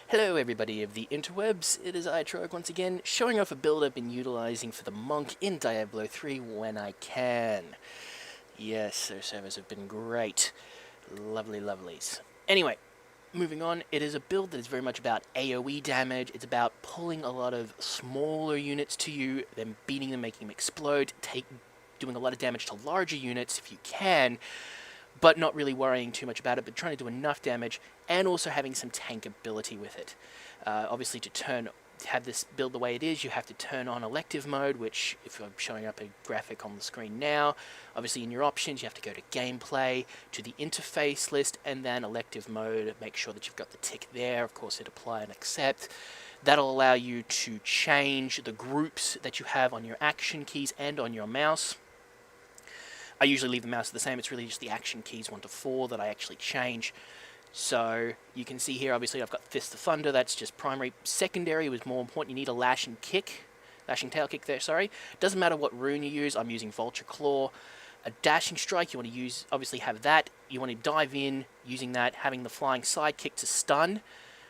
Hello everybody of the interwebs, it is I, Troig, once again, showing off a build I've been utilizing for the monk in Diablo 3 when I can. Yes, their servers have been great. Lovely lovelies. Anyway, moving on, it is a build that is very much about AoE damage. It's about pulling a lot of smaller units to you, then beating them, making them explode, doing a lot of damage to larger units if you can, but not really worrying too much about it, but trying to do enough damage, and also having some tank ability with it. Obviously, to have this build the way it is, you have to turn on elective mode, which, if I'm showing up a graphic on the screen now, obviously in your options, you have to go to gameplay, to the interface list, and then elective mode. Make sure that you've got the tick there. Of course, hit apply and accept. That'll allow you to change the groups that you have on your action keys and on your mouse. I usually leave the mouse the same. It's really just the action keys 1 to 4 that I actually change. So you can see here, obviously I've got Fist of Thunder. That's just primary. Secondary was more important. You need a lashing tail kick there, sorry. Doesn't matter what rune you use. I'm using Vulture Claw. A dashing strike, you want to use, obviously have that. You want to dive in using that, having the flying side kick to stun.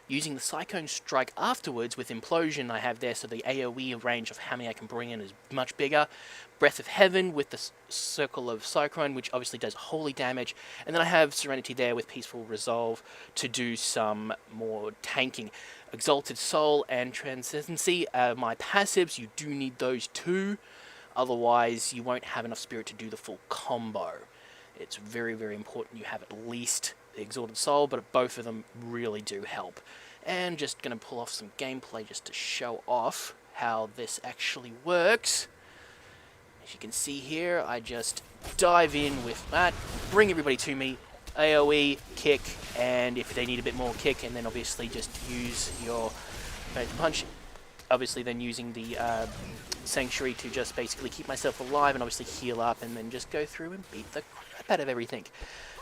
Using the Cyclone Strike afterwards with Implosion I have there, so the AoE range of how many I can bring in is much bigger. Breath of Heaven with the Circle of Cyclone, which obviously does holy damage. And then I have Serenity there with Peaceful Resolve to do some more tanking. Exalted Soul and Transcendency, my passives, you do need those too. Otherwise, you won't have enough spirit to do the full combo. It's very, very important you have at least the Exalted Soul, but both of them really do help. And just going to pull off some gameplay just to show off how this actually works. As you can see here, I just dive in with that, bring everybody to me, AoE, kick, and if they need a bit more kick, and then obviously just use your punch. Obviously then using the Sanctuary to just basically keep myself alive and obviously heal up, and then just go through and beat the crap out of everything.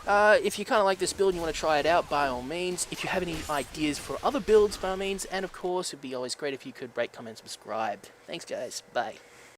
If you kind of like this build and you want to try it out, by all means. If you have any ideas for other builds, by all means. And of course, it'd be always great if you could rate, comment, subscribe. Thanks guys, bye.